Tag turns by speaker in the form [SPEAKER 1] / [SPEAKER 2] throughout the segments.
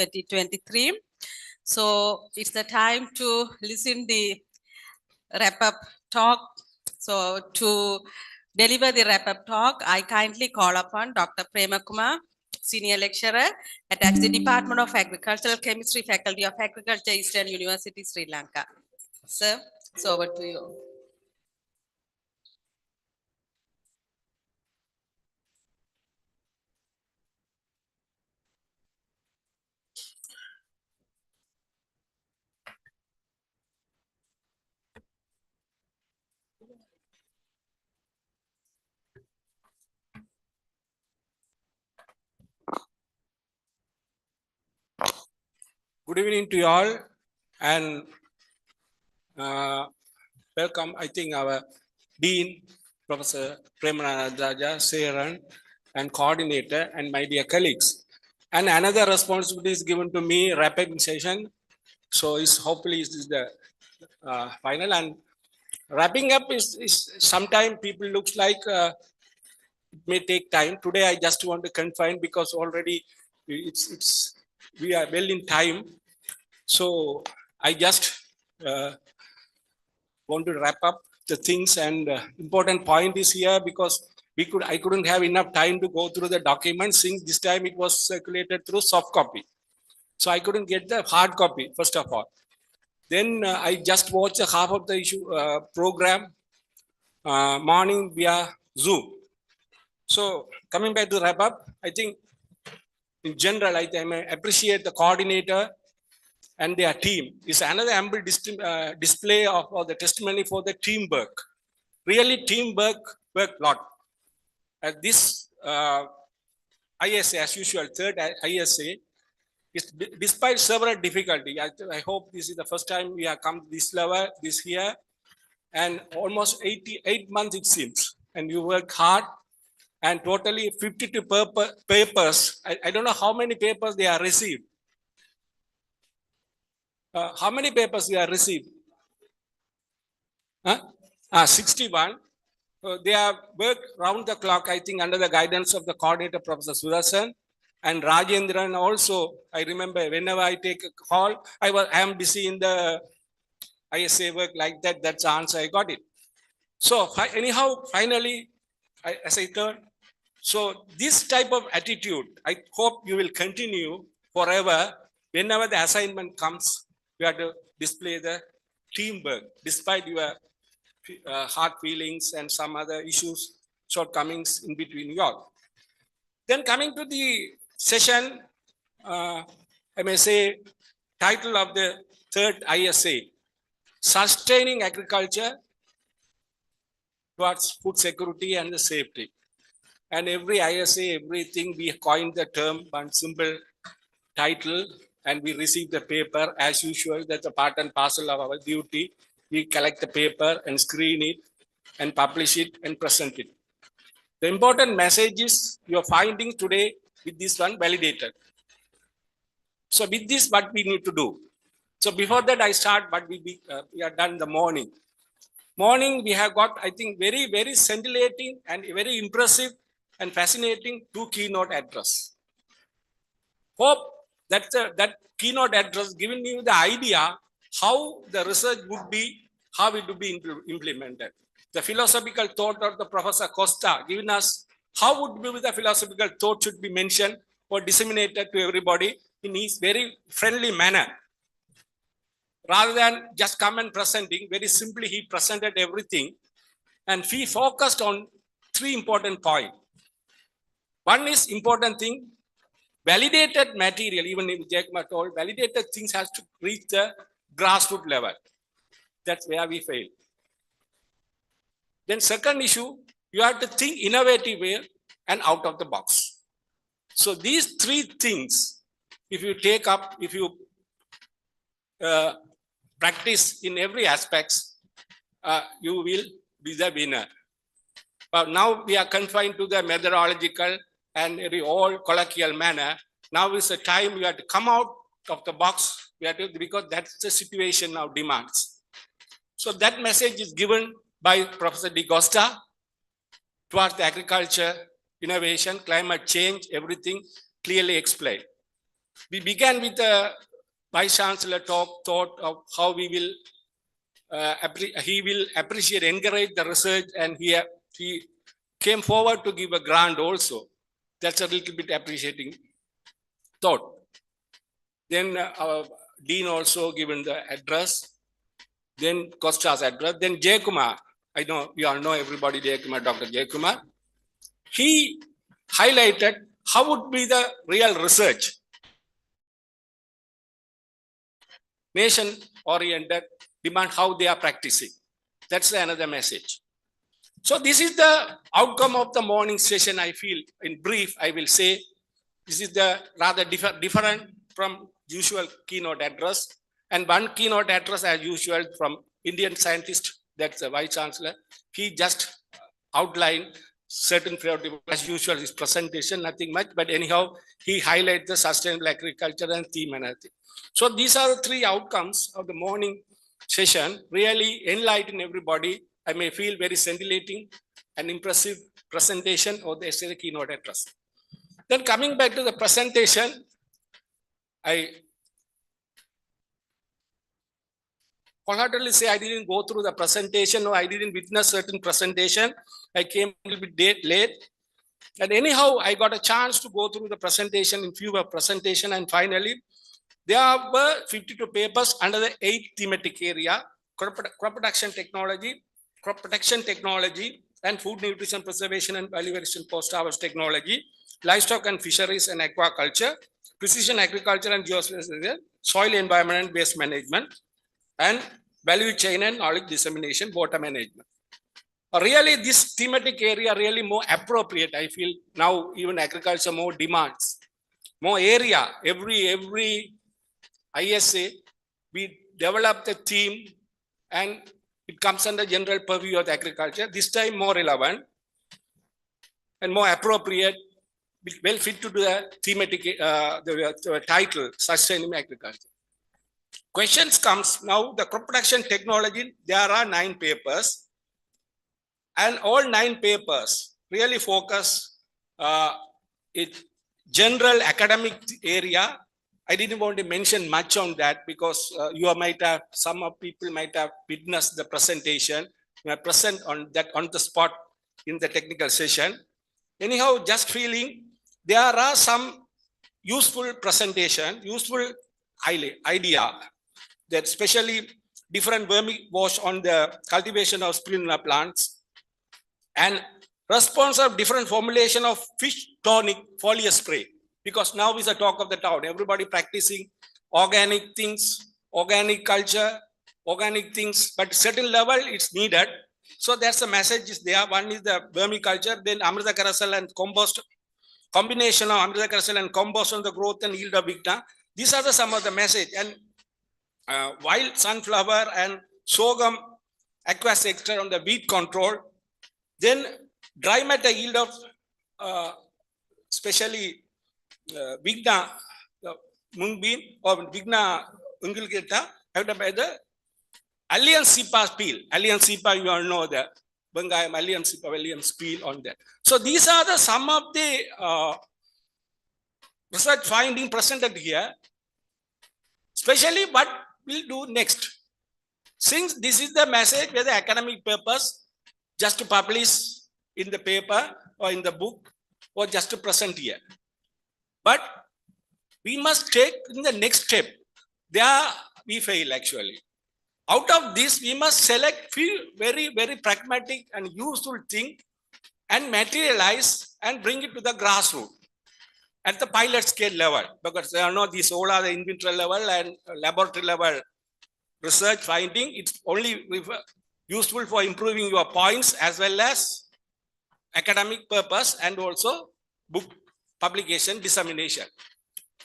[SPEAKER 1] 2023. So it's the time to listen the wrap-up talk. So to deliver the wrap-up talk, I kindly call upon Dr. Prema Kumar, Senior Lecturer at the Department of Agricultural Chemistry, Faculty of Agriculture, Eastern University, Sri Lanka. Sir, so over to you.
[SPEAKER 2] Good evening to you all, and welcome, I think, our Dean, Professor Premanandaja, Saran, and Coordinator, and my dear colleagues. And another responsibility is given to me, wrapping session. So hopefully this is the final. And wrapping up is sometimes people looks like it may take time. Today I just want to confine because already we are well in time. So I just want to wrap up the things, and important point is here because I couldn't have enough time to go through the documents since this time it was circulated through soft copy. So I couldn't get the hard copy, first of all. Then I just watched half of the issue program morning via Zoom. So coming back to wrap up, I think in general, I appreciate the coordinator and their team. It's another ample display of the testimony for the teamwork. Really, teamwork worked a lot. At this ISA, as usual, third ISA, despite several difficulties, I hope this is the first time we have come to this level this year, and almost 88 months it seems, and you work hard, and totally 52 papers. I don't know how many papers they are received. How many papers you have received? 61. They have worked round the clock, I think, under the guidance of the coordinator, Professor Sudarshan, and Rajendran also. I remember whenever I take a call, I am busy in the ISA work like that. That's the answer I got it. So anyhow, finally, as I thought, so this type of attitude, I hope you will continue forever. Whenever the assignment comes, you have to display the teamwork, despite your hard feelings and some other issues, shortcomings in between you all. Then coming to the session, I may say, title of the third ISA, Sustaining Agriculture towards Food Security and the Safety. And every ISA, everything, we coined the term, one simple title, and we receive the paper as usual. That's a part and parcel of our duty. We collect the paper and screen it and publish it and present it. The important message is your findings today with this one validated. So with this, what we need to do. So before that, I start what we are done in the morning. Morning, we have got, I think, very, very scintillating and very impressive and fascinating 2 keynote address. Hope that keynote address giving you the idea how the research would be, how it would be implemented. The philosophical thought of the Professor Costa giving us how would be the philosophical thought should be mentioned or disseminated to everybody in his very friendly manner. Rather than just come and presenting, very simply he presented everything, and he focused on 3 important points. One is important thing, validated material, even if Jack Ma told, validated things has to reach the grassroots level. That's where we fail. Then second issue, you have to think innovative way and out of the box. So these 3 things, if you take up, if you practice in every aspects, you will be the winner. But now we are confined to the methodological and all colloquial manner. Now is the time we have to come out of the box, we have to, because that's the situation now demands. So that message is given by Professor Di Costa towards the agriculture, innovation, climate change, everything clearly explained. We began with the Vice Chancellor thought of how we will he will appreciate, encourage the research, and he came forward to give a grant also. That's a little bit appreciating thought. Then our Dean also given the address. Then Costa's address. Then Jayakumar. I know you all know everybody, Jayakumar, Dr. Jayakumar. He highlighted how would be the real research. Nation-oriented, demand how they are practicing. That's another message. So this is the outcome of the morning session. I feel, in brief, I will say, this is the rather different from usual keynote address. And one keynote address as usual from Indian scientist, that's the Vice Chancellor. He just outlined certain priority as usual, his presentation, nothing much, but anyhow, he highlighted the sustainable agriculture and theme and everything. So these are the three outcomes of the morning session, really enlighten everybody. I may feel very scintillating and impressive presentation of the keynote address. Then coming back to the presentation, I wholeheartedly say I didn't go through the presentation or I didn't witness certain presentation. I came a little bit late. And anyhow, I got a chance to go through the presentation in few presentation, and finally, there were 52 papers under the 8 thematic area: crop protection technology, and food nutrition preservation and valuation post-harvest technology, livestock and fisheries and aquaculture, precision agriculture and geospatial, soil environment and waste management, and value chain and knowledge dissemination, water management. Really, this thematic area really more appropriate. I feel now even agriculture more demands, more area. Every ISA, we develop the theme and it comes under general purview of the agriculture. This time more relevant and more appropriate, well fit to the thematic the title, sustainable agriculture. Questions comes now, the crop production technology, there are 9 papers. And all 9 papers really focus in general academic area. I didn't want to mention much on that because some of people might have witnessed the presentation. We are present on that on the spot in the technical session. Anyhow, just feeling there are some useful presentation, useful idea that especially different vermiwash on the cultivation of spirulina plants, and response of different formulation of fish tonic foliar spray, because now is the talk of the town. Everybody practicing organic things, organic culture, organic things, but certain level it's needed. So that's the message is there. One is the vermiculture, then Amrita carousel and compost, combination of Amrita carousel and compost on the growth and yield of Vigna. These are some of the message. And wild sunflower and sorghum aqueous extract on the wheat control. Then dry matter yield of especially Vigna mung bean or Vigna ungulgeta by the Allium cepa peel. Allium cepa, you all know the Bangayam Allium cepa Williams peel on that. So these are the some of the research finding presented here. Especially what we'll do next. Since this is the message where the academic purpose just to publish in the paper or in the book or just to present here. But we must take in the next step. There we fail actually. Out of this, we must select few very, very pragmatic and useful thing and materialize and bring it to the grassroots at the pilot scale level, because there are no these all are the in vitro level and laboratory level research finding. It's only useful for improving your points as well as academic purpose and also book publication dissemination.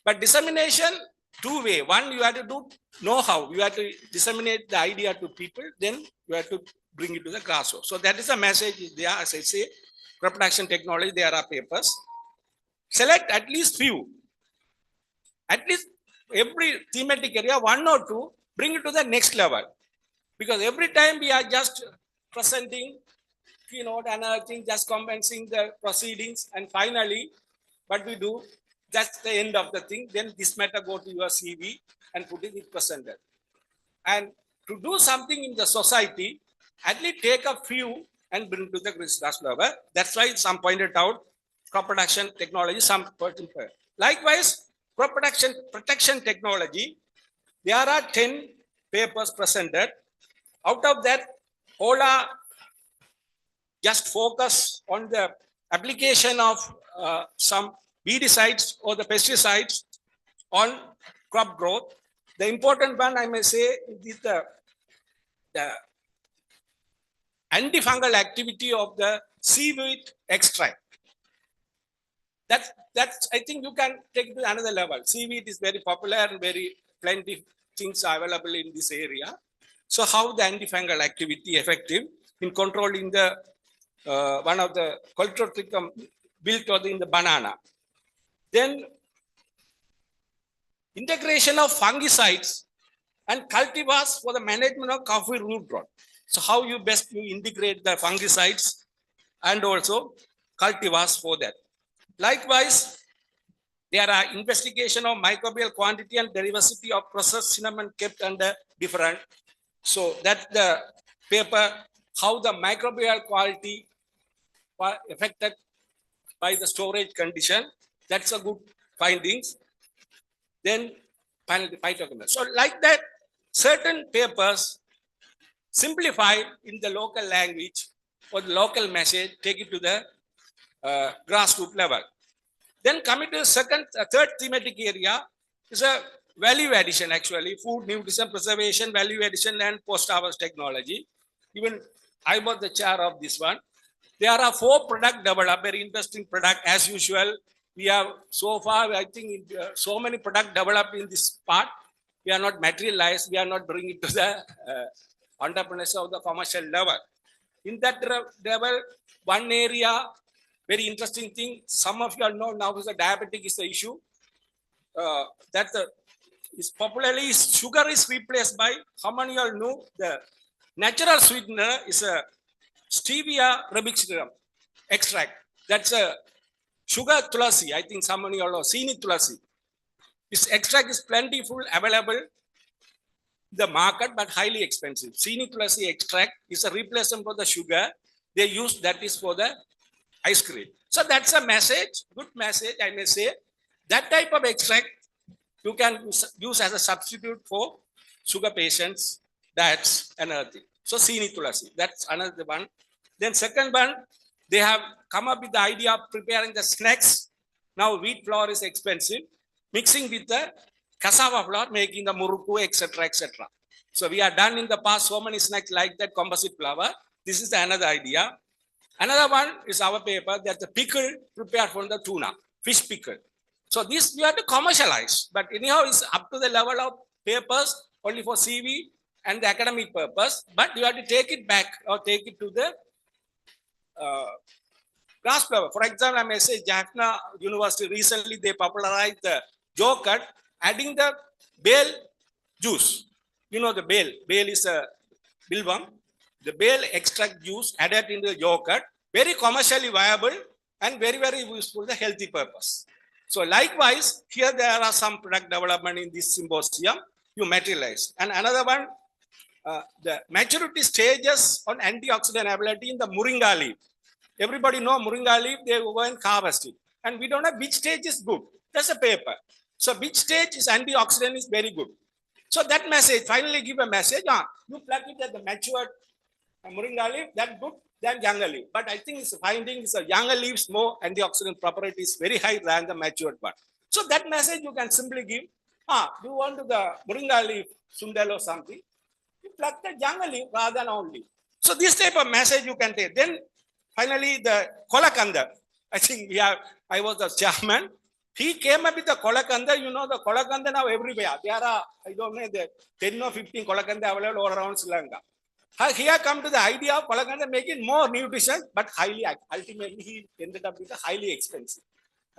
[SPEAKER 2] But dissemination 2 ways. One, you have to do know-how. You have to disseminate the idea to people. Then you have to bring it to the grassroots. So that is the message there. As I say, crop production technology, there are papers. Select at least few. At least every thematic area, 1 or 2, bring it to the next level. Because every time we are just presenting, keynote, another thing, just commencing the proceedings, and finally, what we do, That's the end of the thing. Then this matter go to your CV and put it presented. And to do something in the society, at least take a few and bring to the research level. That's why some pointed out crop production technology, some likewise, crop protection technology, there are 10 papers presented. Out of that, all are just focus on the application of some weedicides or the pesticides on crop growth. The important one, I may say, is the antifungal activity of the seaweed extract. That's I think you can take it to another level. Seaweed is very popular and very plenty things are available in this area. So how the antifungal activity effective in controlling the one of the cultural trichum built in the banana. Then integration of fungicides and cultivars for the management of coffee root rot. So how you best you integrate the fungicides and also cultivars for that. Likewise, there are investigation of microbial quantity and diversity of processed cinnamon kept under different. So that's the paper, how the microbial quality affected by the storage condition. That's a good findings. Then finally, phytochemistry. So like that, certain papers simplified in the local language or the local message, take it to the grassroots level. Then coming to the third thematic area is a value addition actually, food, nutrition, preservation, value addition and post-harvest technology. Even I was the chair of this one. There are 4 product developed, very interesting product as usual. We have so far, I think so many product developed in this part. We are not materialized. We are not bringing it to the entrepreneurs of the commercial level. In that level, one area, very interesting thing, some of you all know now is the diabetic is the issue. That is popularly sugar is replaced by, how many of you all know the natural sweetener is a stevia rabixerum extract. That's a sugar tulasi. I think some of you all know Sini tulasi. This extract is plentiful, available in the market, but highly expensive. Sini tulasi extract is a replacement for the sugar. They use that is for the ice cream. So that's a message, good message, I may say. That type of extract you can use as a substitute for sugar patients, diets, and other thing. So Sini tulasi, that's another one. Then second one, they have come up with the idea of preparing the snacks. Now wheat flour is expensive, mixing with the cassava flour, making the muruku, etc., etc. So we are done in the past so many snacks like that composite flour. This is another idea. Another one is our paper that the pickle prepared from the tuna, fish pickle. So this we have to commercialize, but anyhow it's up to the level of papers only for CV and the academic purpose, but you have to take it back or take it to the grass level. For example, I may say Jaffna University recently they popularized the yogurt, adding the bale juice. You know the bale. Bale is a bilbam. The bale extract juice added in the yogurt, very commercially viable and very, very useful for the healthy purpose. So likewise, here there are some product development in this symposium you materialize. And another one, the maturity stages on antioxidant ability in the moringa leaf. Everybody know moringa leaf, they go and harvest it. And we don't know which stage is good. That's a paper. So which stage is antioxidant is very good. So that message, finally give a message, you plug it at the matured moringa leaf, that good than younger leaf. But I think it's finding is a younger leaves more antioxidant properties very high than the matured one. So that message you can simply give, you want to the moringa leaf, sundal or something, you plug the younger leaf rather than old leaf. So this type of message you can take. Then finally the kolakanda, I think I was the chairman. He came up with the kolakanda, you know the kolakanda now everywhere. There are, I don't know, the 10 or 15 kolakanda available all around Sri Lanka. Here come to the idea of kolakanda making more nutrition, but ultimately he ended up with a highly expensive.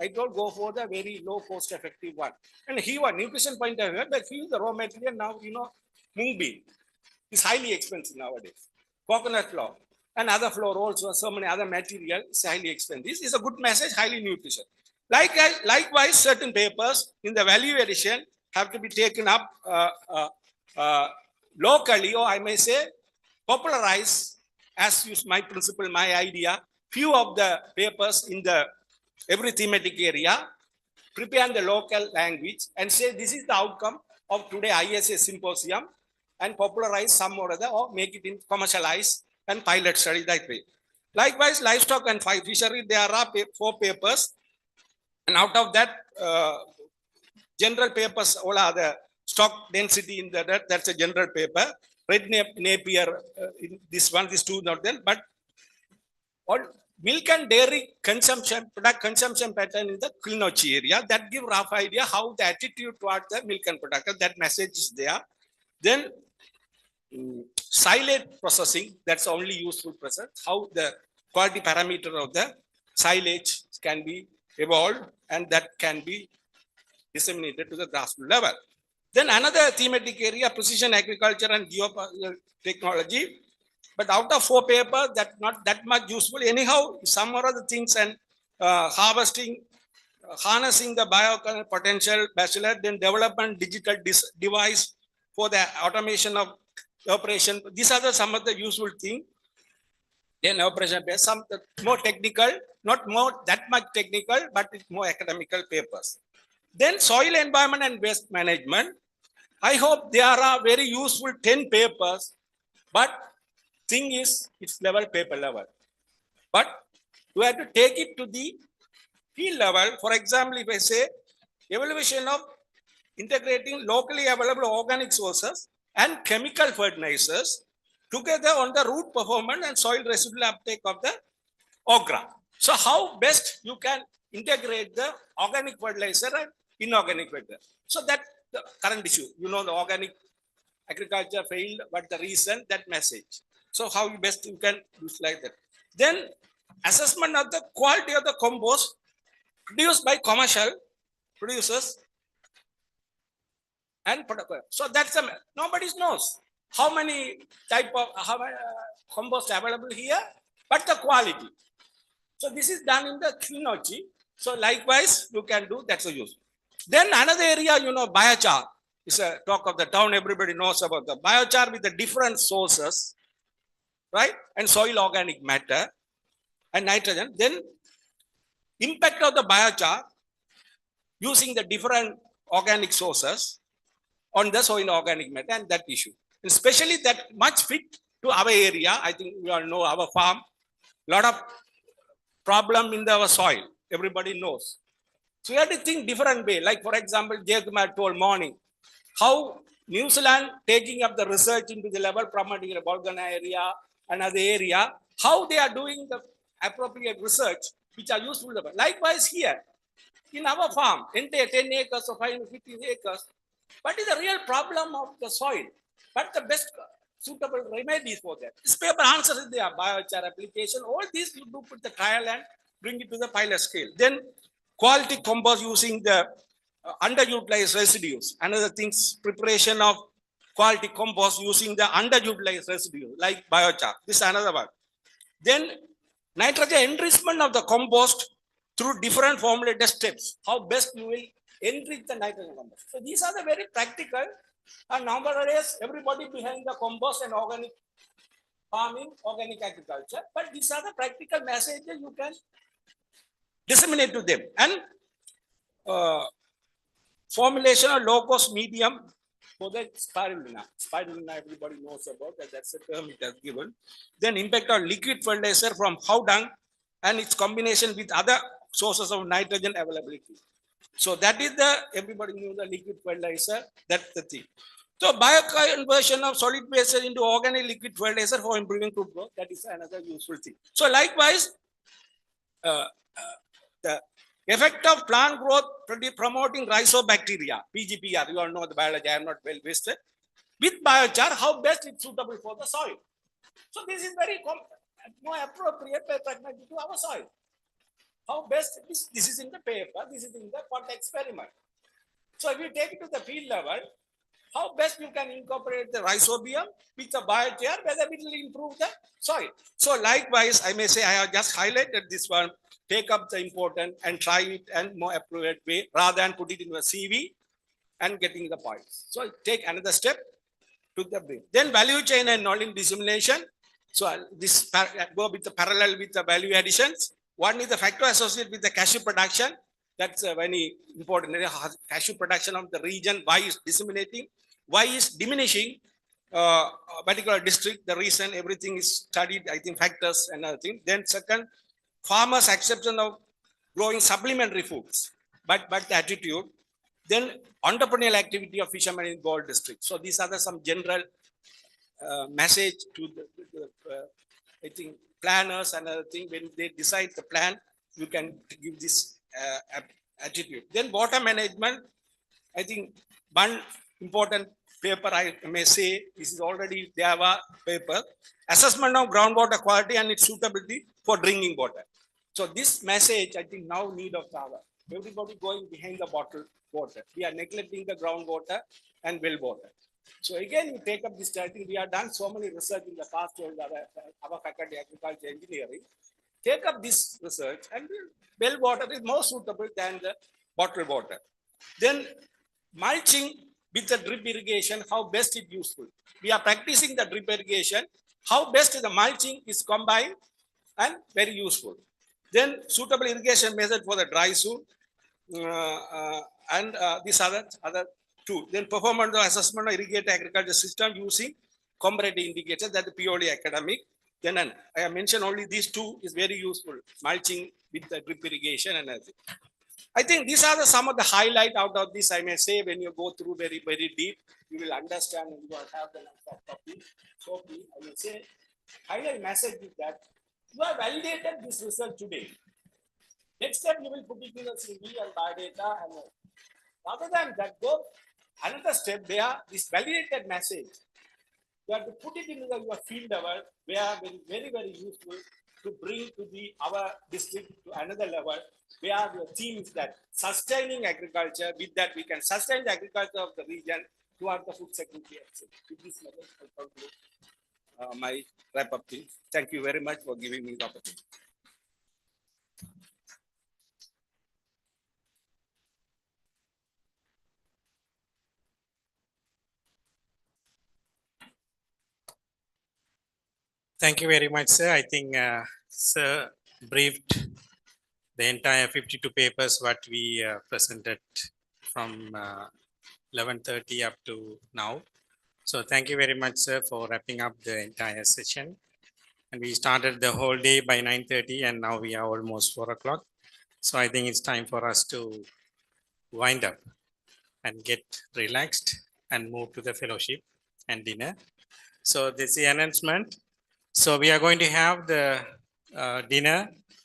[SPEAKER 2] I don't go for the very low cost effective one. And he was nutrition point of view, but he is the raw material now, you know, mung bean is highly expensive nowadays. Coconut flour and other flour also, so many other material is highly expensive. This is a good message, highly nutrition. Likewise, certain papers in the value addition have to be taken up locally, or I may say popularized, as is my principle, my idea. Few of the papers in the every thematic area prepare in the local language and say this is the outcome of today ISA symposium, and popularize some or other, or make it in commercialized and pilot study that way. Likewise, livestock and fishery, there are 4 papers, and out of that, general papers, all are the stock density in that's a general paper. Red Napier, these 2 not there, but all milk and dairy consumption, product consumption pattern in the Kilinochchi area, that give rough idea how the attitude towards the milk and product, that message is there. Then silage processing, that's only useful process, how the quality parameter of the silage can be evolved, and that can be disseminated to the grassroots level. Then another thematic area, precision agriculture and geotechnology. But out of 4 papers, that not that much useful. Anyhow, some or other things, and harvesting, harnessing the bio potential bachelor, then development digital device for the automation of operation. These are some of the useful things. Then operation based, some more technical, not more that much technical, but it's more academical papers. Then soil environment and waste management. I hope there are very useful 10 papers, but thing is, it's level, paper level. But you have to take it to the field level. For example, if I say evaluation of integrating locally available organic sources and chemical fertilizers together on the root performance and soil residual uptake of the okra. So how best you can integrate the organic fertilizer and inorganic fertilizer. So that's the current issue. You know, the organic agriculture failed, but the reason, that message. So how you best you can use like that. Then assessment of the quality of the compost produced by commercial producers and product. So that's a, nobody knows how many type of compost available here, but the quality. So this is done in the Kilinochchi. So likewise, you can do, that's a use. Then another area, you know, biochar is a talk of the town. Everybody knows about the biochar with the different sources, right? And soil organic matter and nitrogen. Then impact of the biochar using the different organic sources on the soil organic matter and that issue. And especially that much fit to our area. I think we all know our farm, lot of problem in our soil. Everybody knows. So we have to think different way. Like for example, Jay Kumar told morning, how New Zealand taking up the research into the level promoting the Bolgana area, another area, how they are doing the appropriate research, which are useful. Likewise here, in our farm, entire 10 acres or 550 acres, what is the real problem of the soil? What the best suitable remedies for that? This paper answers their biochar application. All these you do put the trial and bring it to the pilot scale. Then quality compost using the underutilized residues. Another things, preparation of quality compost using the underutilized residue like biochar. This is another one. Then nitrogen enrichment of the compost through different formulated steps. How best you will enrich the nitrogen compost. So these are the very practical. And nowadays, everybody behind the compost and organic farming, organic agriculture. But these are the practical messages you can disseminate to them. And formulation of low-cost medium for the spirulina. Spirulina, everybody knows about that. That's the term it has given. Then impact of liquid fertilizer from cow dung and its combination with other sources of nitrogen availability. So that is the, everybody knew the liquid fertilizer, that's the thing. So bioconversion of solid waste into organic liquid fertilizer for improving crop growth, that is another useful thing. So likewise, the effect of plant growth promoting rhizobacteria, PGPR, you all know the biology, I am not well vested, with biochar, how best it's suitable for the soil. So this is very more appropriate to our soil. How best, this is in the paper, this is in the pot experiment. So if you take it to the field level, how best you can incorporate the rhizobium with the biochar, whether it will improve the soil. So likewise, I may say I have just highlighted this one, take up the important and try it and more appropriate way rather than put it in a CV and getting the points. So take another step to the brain. Then value chain and knowledge dissemination. So this go with the parallel with the value additions. One is the factor associated with the cashew production. That's very important. Cashew production of the region. Why is disseminating? Why is diminishing? A particular district. The reason everything is studied. I think factors and other thing. Then second, farmers' acceptance of growing supplementary foods, but the attitude. Then entrepreneurial activity of fishermen in Galle district. So these are some general message to the I think planners and other thing. When they decide the plan, you can give this attitude. Then water management. I think one important paper I may say, this is already Java paper, assessment of groundwater quality and its suitability for drinking water. So this message, I think now need of Java. Everybody going behind the bottled water. We are neglecting the groundwater and well water. So again, you take up this, I think we have done so many research in the past with our faculty agriculture engineering. Take up this research and well water is more suitable than the bottled water. Then mulching with the drip irrigation, how best is useful. We are practicing the drip irrigation, how best the mulching is combined and very useful. Then suitable irrigation method for the dry zone and these other two. Then performance of assessment of irrigated agriculture system using comparative indicators, that is purely academic. Then I have mentioned only these two is very useful, mulching with the drip irrigation and everything. I think these are some of the highlight out of this. I may say when you go through very, very deep, you will understand and you will have the copy. So I will say, highlight message is that you have validated this research today. Next step, you will put it in the CV and biodata. And rather than that, go another step where this validated message, you have to put it into your field level, where very, very useful to bring to our district to another level, where the theme is that sustaining agriculture. With that, we can sustain the agriculture of the region towards the food security. With this message, I conclude my wrap-up thing. Thank you very much for giving me the opportunity.
[SPEAKER 3] Thank you very much, sir. I think sir briefed the entire 52 papers what we presented from 11:30 up to now. So thank you very much, sir, for wrapping up the entire session. And we started the whole day by 9:30 and now we are almost 4 o'clock. So I think it's time for us to wind up and get relaxed and move to the fellowship and dinner. So this is the announcement. So we are going to have the dinner